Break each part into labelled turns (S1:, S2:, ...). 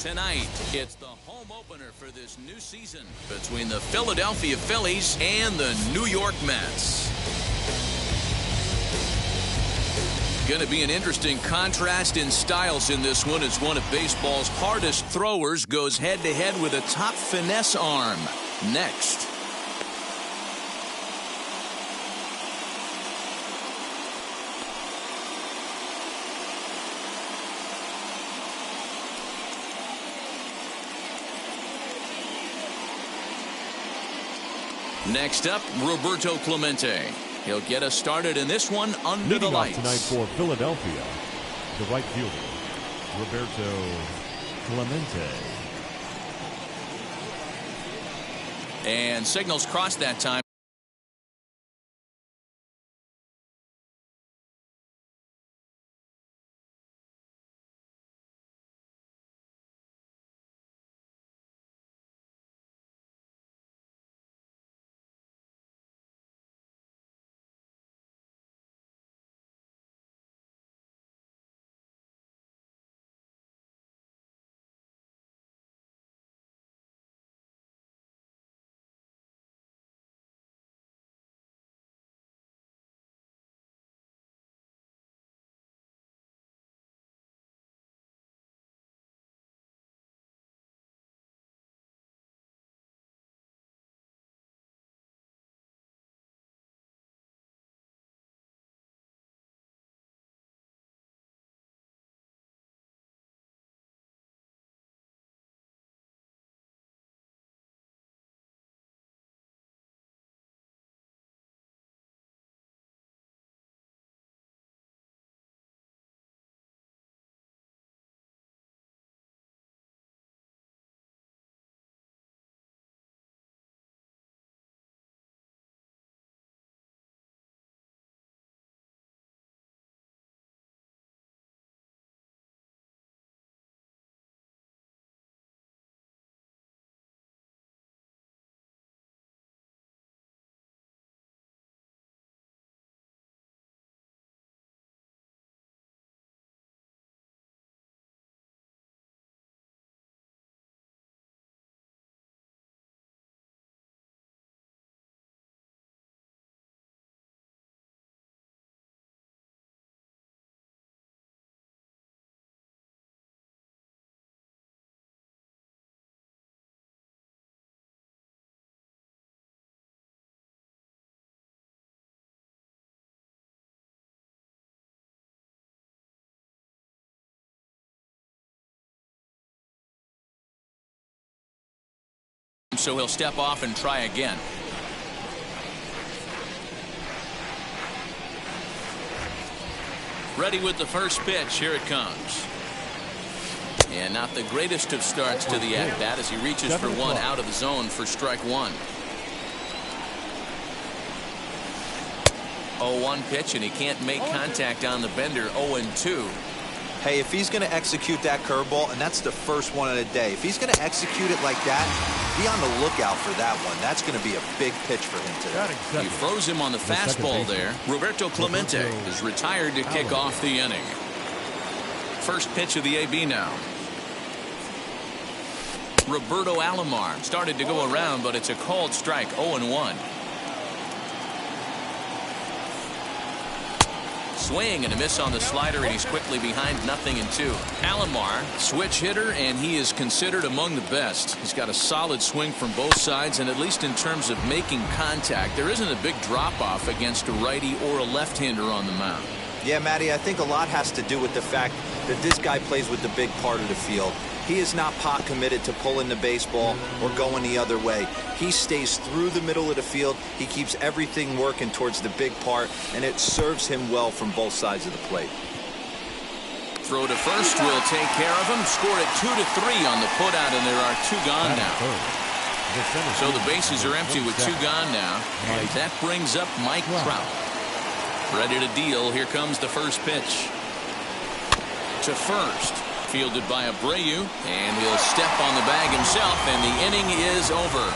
S1: Tonight, it's the home opener for this new season between the Philadelphia Phillies and the New York Mets. Going to be an interesting contrast in styles in this one as one of baseball's hardest throwers goes head-to-head with a top finesse arm. Next. Next up, Roberto Clemente. He'll get us started in this one under the lights.
S2: Tonight for Philadelphia, the right fielder, Roberto Clemente.
S1: And signals crossed that time. So he'll step off and try again. Ready with the first pitch. Here it comes. And not the greatest of starts to the at-bat as he reaches for one out of the zone for strike one. 0-1 pitch, and he can't make contact on the bender. 0-2.
S3: Hey, if he's going to execute that curveball, and that's the first one of the day, if he's going to execute it like that, be on the lookout for that one. That's going to be a big pitch for him today.
S1: He froze him on the fastball there. Roberto Clemente is retired to kick off the inning. First pitch of the AB now. Roberto Alomar started to go around, but it's a called strike. 0-1. Swing and a miss on the slider, and he's quickly behind 0-2. Alomar, switch hitter, and he is considered among the best. He's got a solid swing from both sides, and at least in terms of making contact, there isn't a big drop-off against a righty or a left-hander on the mound.
S3: Yeah, Matty, I think a lot has to do with the fact that this guy plays with the big part of the field. He is not pot committed to pulling the baseball or going the other way. He stays through the middle of the field. He keeps everything working towards the big part, and it serves him well from both sides of the plate.
S1: Throw to first will take care of him. Scored at 2-3 on the putout, and there are two gone now. So the bases are empty with two gone now, and that brings up Mike Trout. Ready to deal. Here comes the first pitch. To first. Fielded by Abreu, and he'll step on the bag himself, and the inning is over.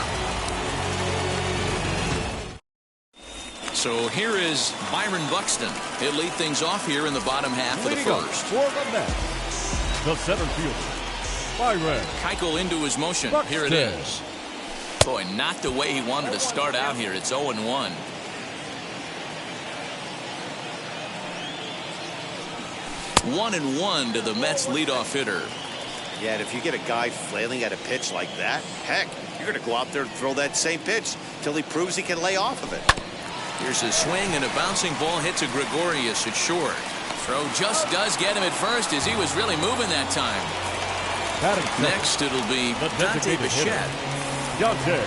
S1: So here is Byron Buxton. He'll lead things off here in the bottom half of the first.
S2: For the Mets, the center fielder, Byron.
S1: Keuchel into his motion.
S2: Buxton.
S1: Here it is. Boy, not the way he wanted to start out here. It's 0-1. One and one to the Mets leadoff hitter.
S4: Yeah, and if you get a guy flailing at a pitch like that, heck, you're going to go out there and throw that same pitch till he proves he can lay off of it.
S1: Here's a swing and a bouncing ball hit to Gregorius at short. Throw just does get him at first as he was really moving that time. Next it'll be Dante Bichette.
S2: Dante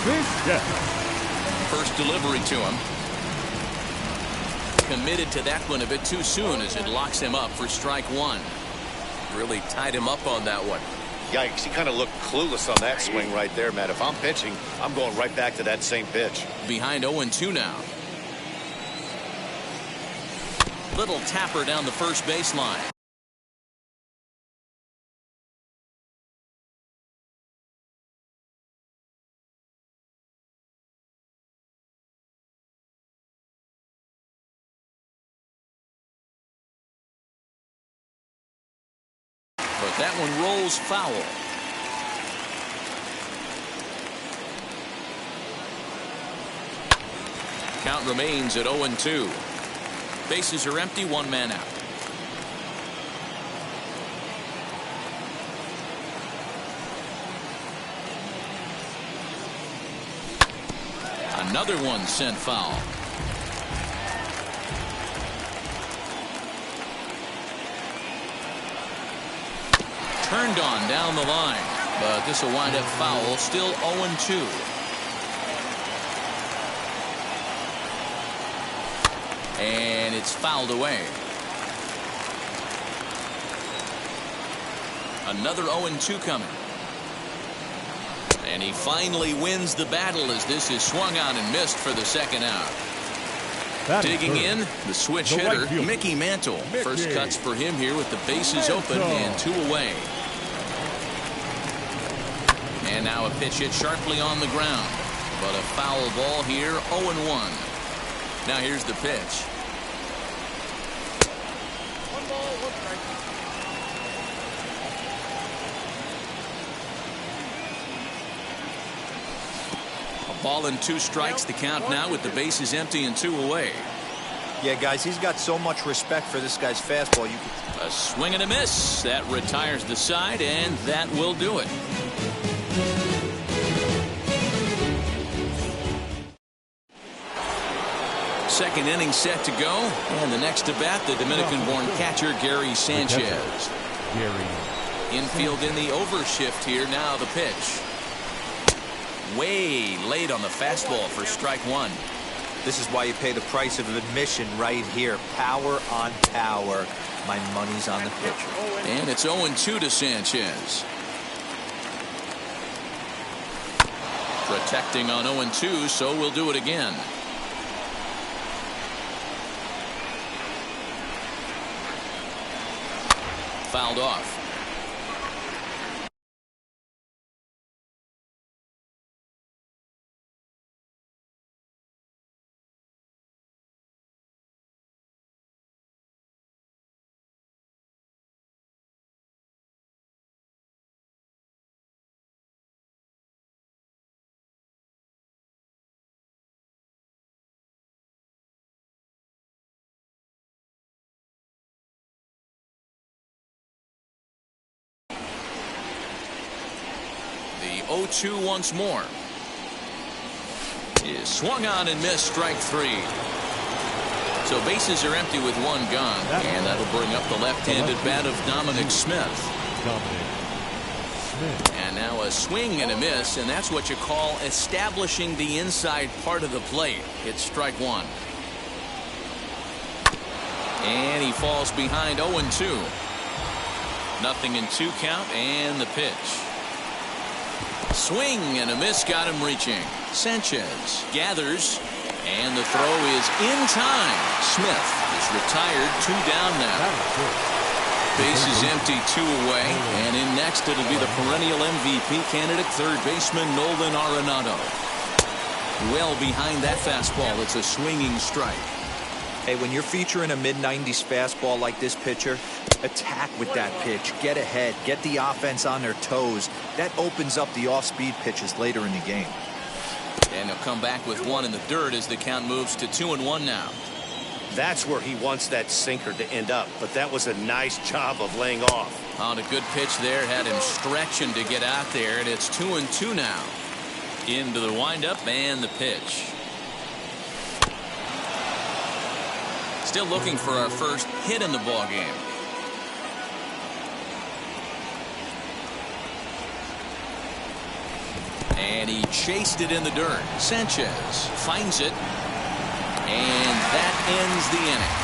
S2: Bichette.
S1: First delivery to him. Committed to that one a bit too soon as it locks him up for strike one. Really tied him up on that one.
S4: Yikes, he kind of looked clueless on that swing right there, Matt. If I'm pitching, I'm going right back to that same pitch.
S1: Behind 0-2 now. Little tapper down the first baseline. But that one rolls foul. Count remains at 0-2. Bases are empty, one man out. Another one sent foul. Turned on down the line, but this will wind up foul. Still 0-2. And it's fouled away. Another 0-2 coming. And he finally wins the battle as this is swung on and missed for the second out. Digging in, the switch hitter, Mickey Mantle. First cuts for him here with the bases open and two away. And now a pitch hit sharply on the ground. But a foul ball here, 0-1. Now here's the pitch.
S4: One ball, one strike.
S1: A ball and two strikes, the count now with the bases empty and two away.
S3: Yeah, guys, he's got so much respect for this guy's fastball.
S1: A swing and a miss. That retires the side, and that will do it. Second inning set to go, and the next to bat, the Dominican-born catcher Gary Sanchez. Infield in the overshift here. Now the pitch. Way late on the fastball for strike one.
S3: This is why you pay the price of admission right here. Power on power. My money's on the pitcher.
S1: And it's 0-2 to Sanchez. Protecting on 0-2, so we'll do it again. Fouled off. The 0-2 once more. Is swung on and missed, strike three. So bases are empty with one gone, and that'll bring up the left-handed bat of Dominic Smith. And now a swing and a miss, and that's what you call establishing the inside part of the plate. It's strike one. And he falls behind 0-2. Nothing in two count, and the pitch. Swing and a miss got him reaching. Sanchez gathers, and the throw is in time. Smith is retired, two down now. Bases empty, two away, and in next it'll be the perennial MVP candidate, third baseman Nolan Arenado. Well behind that fastball, it's a swinging strike.
S3: Hey, when you're featuring a mid-90s fastball like this pitcher, attack with that pitch. Get ahead. Get the offense on their toes. That opens up the off-speed pitches later in the game.
S1: And they'll come back with one in the dirt as the count moves to 2-1 now.
S4: That's where he wants that sinker to end up, but that was a nice job of laying off.
S1: On a good pitch there, had him stretching to get out there, and it's 2-2 now. Into the windup and the pitch. Still looking for our first hit in the ball game. And he chased it in the dirt. Sanchez finds it. And that ends the inning.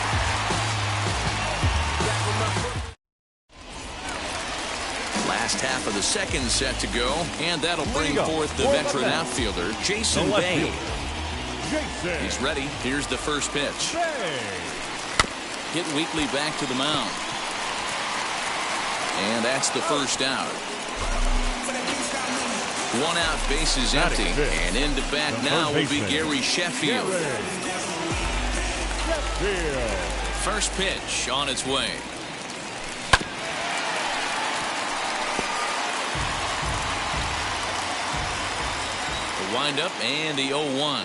S1: Last half of the second set to go. And that'll bring forth the veteran outfielder, Jason Bay. He's ready. Here's the first pitch. Hit weakly back to the mound. And that's the first out. One out, bases empty, and into bat now will be Gary Sheffield. First pitch on its way. The windup and the 0-1.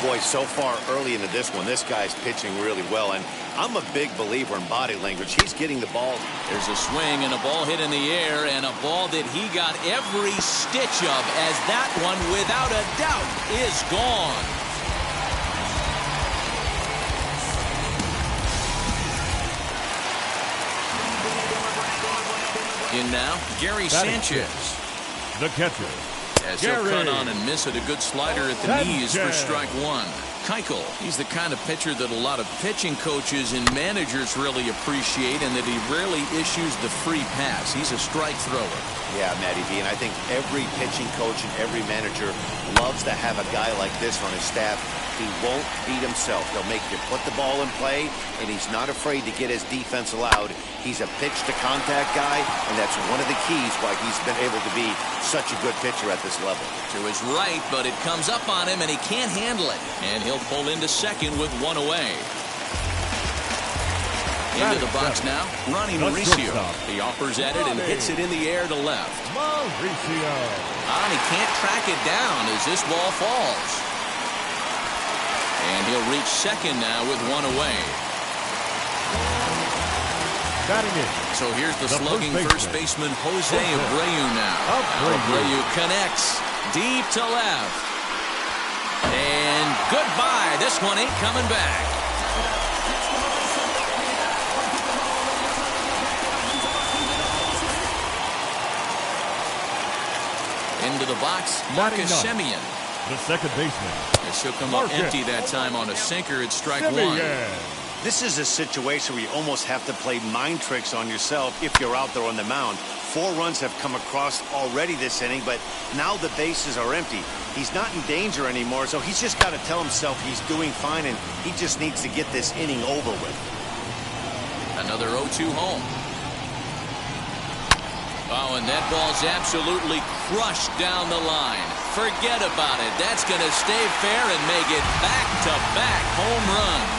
S4: Boy, so far early into this one, this guy's pitching really well, and I'm a big believer in body language. He's getting the ball.
S1: There's a swing and a ball hit in the air, and a ball that he got every stitch of, as that one, without a doubt, is gone. In now, Gary Sanchez.
S2: The catcher.
S1: As he'll cut on and miss it, a good slider at the knees for strike one. Keuchel, he's the kind of pitcher that a lot of pitching coaches and managers really appreciate, and that he rarely issues the free pass. He's a strike thrower.
S4: Yeah, Matty V, and I think every pitching coach and every manager loves to have a guy like this on his staff. He won't beat himself. He'll make you put the ball in play, and he's not afraid to get his defense allowed. He's a pitch-to-contact guy, and that's one of the keys why he's been able to be such a good pitcher at this level.
S1: To his right, but it comes up on him, and he can't handle it. And he'll pull into second with one away. Into the box now, Ronnie Mauricio. He offers at it and hits it in the air to left.
S2: Mauricio.
S1: And he can't track it down as this ball falls. And he'll reach second now with one away. So here's the slugging first baseman Jose Abreu now. Abreu connects deep to left. And goodbye. This one ain't coming back. Into the box, Marcus Semien.
S2: The second baseman.
S1: This will come up empty that time on a sinker. It's strike one.
S4: This is a situation where you almost have to play mind tricks on yourself if you're out there on the mound. 4 runs have come across already this inning, but now the bases are empty. He's not in danger anymore, so he's just got to tell himself he's doing fine, and he just needs to get this inning over with.
S1: Another 0-2 home. Oh, and that ball's absolutely crushed down the line. Forget about it. That's going to stay fair and make it back-to-back home runs.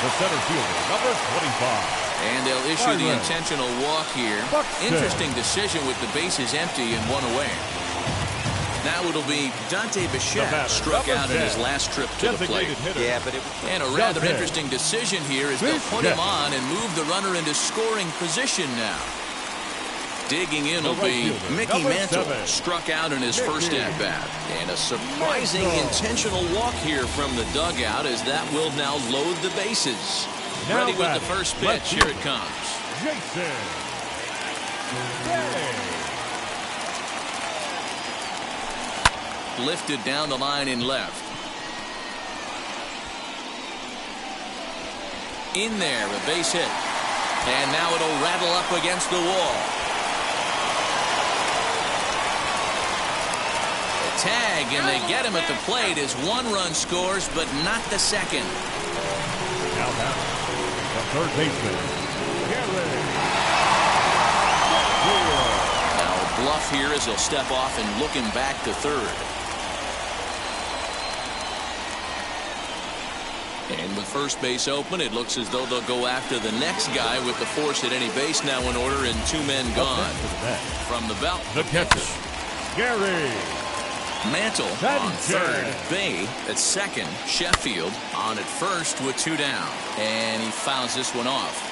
S2: The center fielder, number 25.
S1: And they'll issue the intentional walk here. Interesting decision with the bases empty and one away. Now it'll be Dante Bichette, struck out in his last trip to the plate.
S3: Yeah, but
S1: and a rather interesting decision here is they'll put him on and move the runner into scoring position now. Digging in will be Mickey Mantle, struck out in his first at-bat. And a surprising intentional walk here from the dugout, as that will now load the bases. Ready with the first pitch. Here it comes.
S2: Jason.
S1: Lifted down the line in left. In there, a base hit. And now it'll rattle up against the wall. A tag, and they get him at the plate as 1 run scores, but not the second.
S2: Now back, the third baseman, Gary.
S1: bluff here as he'll step off and look him back to third. And with first base open, it looks as though they'll go after the next guy with the force at any base now in order and 2 men gone. From the belt,
S2: the catcher, Gary.
S1: Mantle on third, Bay at second, Sheffield on at first with 2 down. And he fouls this one off.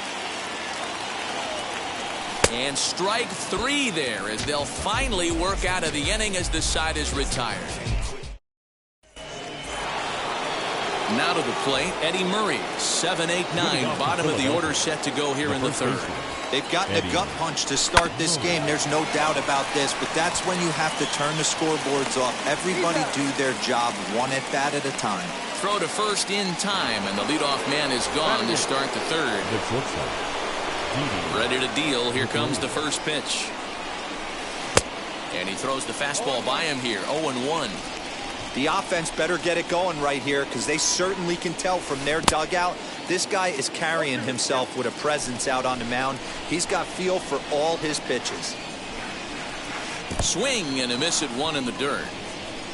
S1: And strike 3 there as they'll finally work out of the inning as the side is retired. Now to the plate, Eddie Murray, 7-8-9, bottom of the order set to go here in the third.
S3: They've gotten a gut punch to start this game. There's no doubt about this, but that's when you have to turn the scoreboards off. Everybody do their job one at bat at a time.
S1: Throw to first in time, and the leadoff man is gone to start the third. Ready to deal. Here comes the first pitch. And he throws the fastball by him here, 0-1.
S3: The offense better get it going right here because they certainly can tell from their dugout this guy is carrying himself with a presence out on the mound. He's got feel for all his pitches.
S1: Swing and a miss at 1 in the dirt.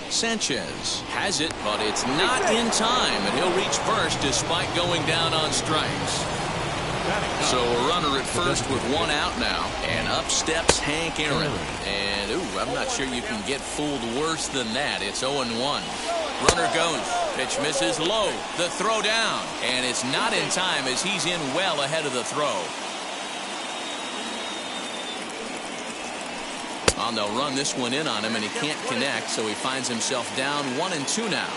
S1: Sanchez has it, but it's not in time, and he'll reach first despite going down on strikes. So a runner at first with 1 out now, and up steps Hank Aaron. And I'm not sure you can get fooled worse than that. It's 0-1. Runner goes. Pitch misses low. The throw down, and it's not in time as he's in well ahead of the throw. And they'll run this one in on him, and he can't connect, so he finds himself down 1-2 now.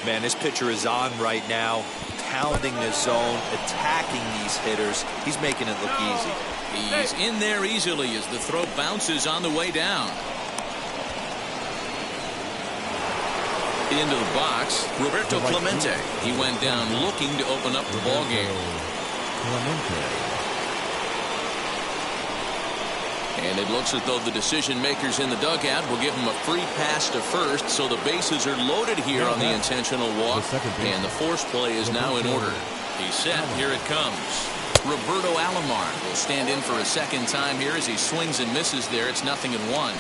S3: Man, this pitcher is on right now, pounding the zone, attacking these hitters. He's making it look easy.
S1: He's in there easily as the throw bounces on the way down. Into the box, Roberto Clemente. He went down looking to open up the ball game. And it looks as though the decision makers in the dugout will give him a free pass to first, so the bases are loaded here on the intentional walk, and the force play is now in order. He's set. Here it comes. Roberto Alomar will stand in for a second time here as he swings and misses there. It's 0-1.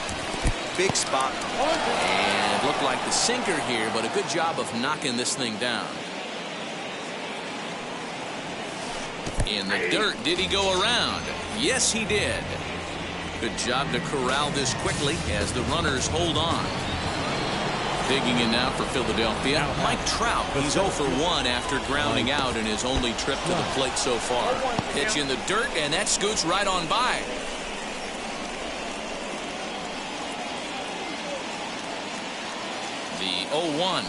S3: Big spot.
S1: And looked like the sinker here, but a good job of knocking this thing down. In the dirt, did he go around? Yes, he did. Good job to corral this quickly as the runners hold on. Digging in now for Philadelphia, Mike Trout. He's 0 for 1 after grounding out in his only trip to the plate so far. Pitch in the dirt, and that scoots right on by. The 0-1.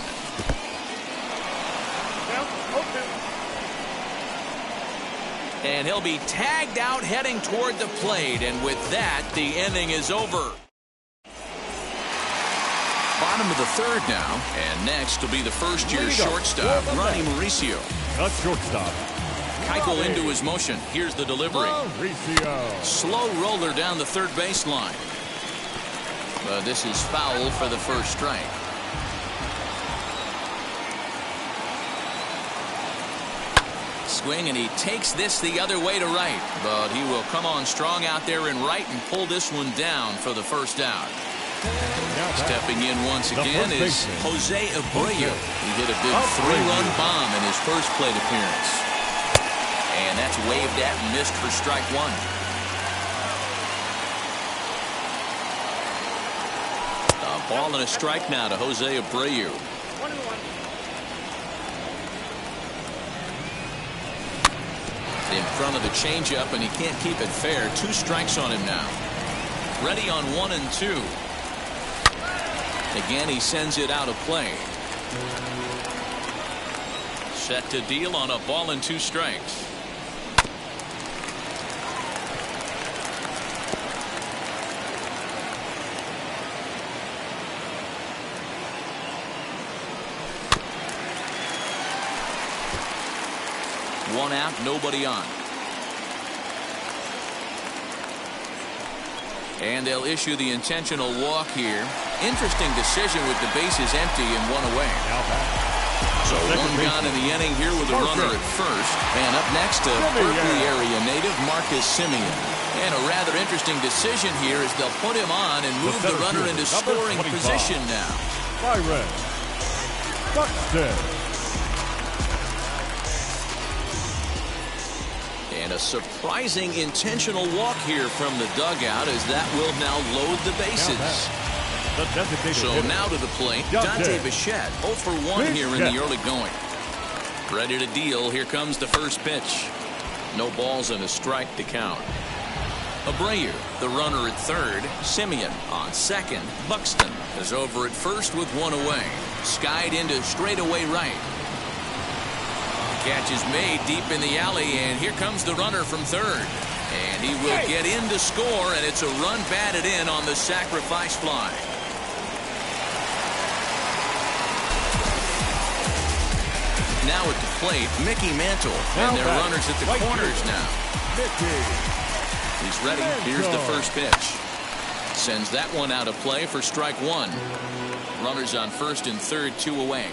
S1: And he'll be tagged out heading toward the plate, and with that, the inning is over. Bottom of the third now, and next will be the first-year shortstop, Ronnie Mauricio.
S2: A shortstop.
S1: Keuchel into his motion. Here's the delivery.
S2: Mauricio.
S1: Slow roller down the third baseline. But this is foul for the first strike. Swing, and he takes this the other way to right, but he will come on strong out there in right and pull this one down for the first out. Stepping in once again is Jose Abreu. He hit a big 3-run bomb in his first plate appearance, and that's waved at and missed for strike 1. A ball and a strike now to Jose Abreu. In front of the changeup, and he can't keep it fair. 2 strikes on him now. Ready on 1-2. Again, he sends it out of play. Set to deal on a ball and 2 strikes. One out, nobody on. And they'll issue the intentional walk here. Interesting decision with the bases empty and 1 away. So 1 gone in the inning here with a runner at first. And up next, a Berkeley area native, Marcus Semien. And a rather interesting decision here is they'll put him on and move the runner into scoring position now.
S2: Byron Buxton.
S1: And a surprising intentional walk here from the dugout as that will now load the bases. So now to the plate, Dante Bichette, 0 for 1 here in the early going. Ready to deal. Here comes the first pitch. No balls and a strike to count. Abreu, the runner at third. Simeon on second. Buxton is over at first with 1 away. Skied into straightaway right. Catch is made deep in the alley, and here comes the runner from third. And he will get in to score, and it's a run batted in on the sacrifice fly. Now at the plate, Mickey Mantle, and their runners at the corners now. He's ready. Here's the first pitch. Sends that one out of play for strike 1. Runners on first and third, 2 away.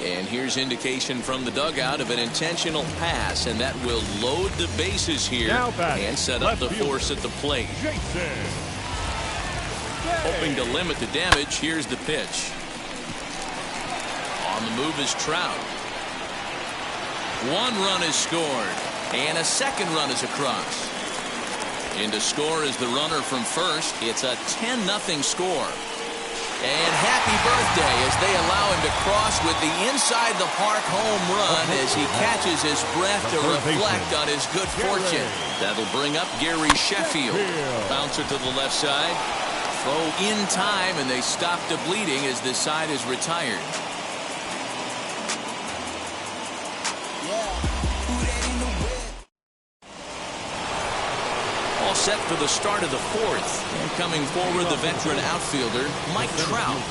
S1: And here's indication from the dugout of an intentional pass, and that will load the bases here and set up the force at the plate. Hoping to limit the damage, here's the pitch. On the move is Trout. 1 run is scored, and a second run is across. In to score is the runner from first. It's a 10-0 score. And happy birthday as they allow him to cross with the inside the park home run as he catches his breath to reflect on his good fortune. That'll bring up Gary Sheffield. Bouncer to the left side. Throw in time, and they stop the bleeding as this side is retired. All set for the start of the 4th. And coming forward, the veteran outfielder, Mike Trout.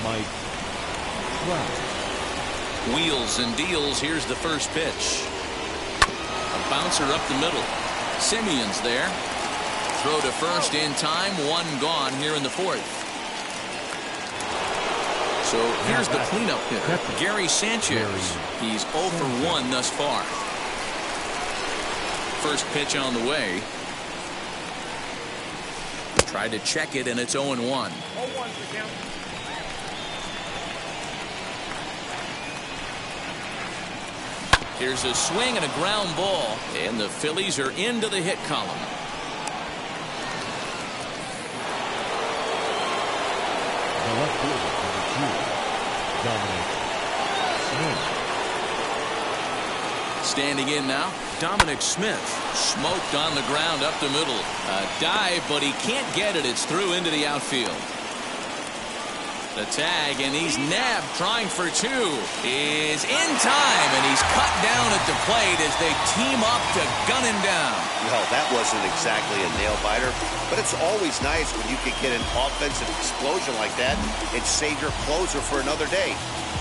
S2: Mike Trout.
S1: Wheels and deals. Here's the first pitch. A bouncer up the middle. Simeon's there. Throw to first in time. 1 gone here in the 4th. So here's the cleanup hitter, Gary Sanchez. He's 0 for 1 thus far. First pitch on the way. Tried to check it, and it's 0-1. Here's a swing and a ground ball, and the Phillies are into the hit column.
S2: The left fielder for the Phillies, Dominic Smith.
S1: Standing in now, Dominic Smith. Smoked on the ground up the middle. A dive, but he can't get it. It's through into the outfield. The tag, and he's nabbed, trying for 2. Is in time, and he's cut down at the plate as they team up to gun him down.
S4: Well, that wasn't exactly a nail-biter, but it's always nice when you can get an offensive explosion like that and save your closer for another day.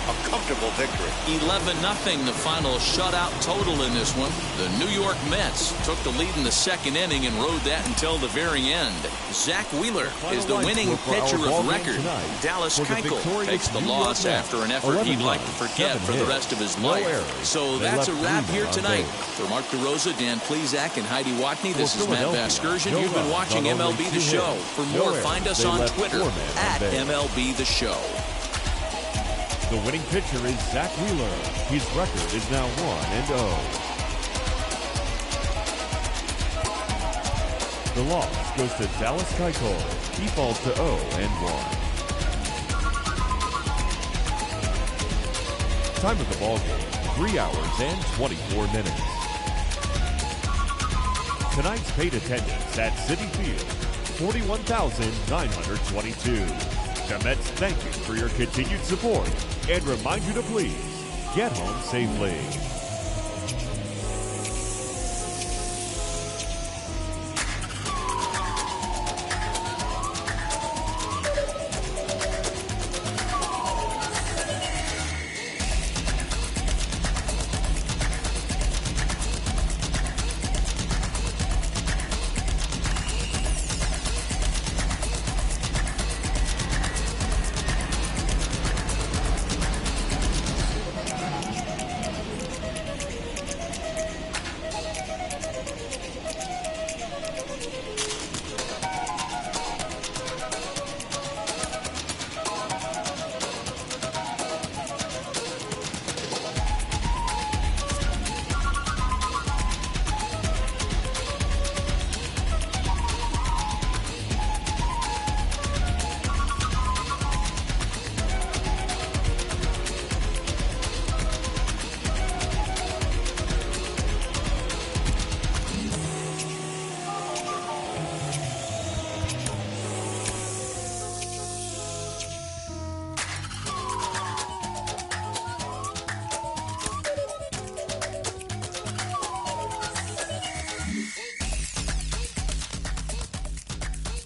S4: A comfortable victory.
S1: 11-0, the final shutout total in this one. The New York Mets took the lead in the 2nd inning and rode that until the very end. Zach Wheeler is the winning pitcher of record. Dallas Keuchel takes the loss after an effort he'd like to forget for the rest of his life. So that's a wrap here tonight. For Mark DeRosa, Dan Plezak, and Heidi Watney, this is Matt Vasgersian. You've been watching MLB The Show. For more, find us on Twitter at MLB The Show.
S2: The winning pitcher is Zach Wheeler. His record is now 1-0. The loss goes to Dallas Keuchel. He falls to 0-1. Time of the ball game, 3 hours and 24 minutes. Tonight's paid attendance at Citi Field, 41,922. The Mets thank you for your continued support and remind you to please get home safely.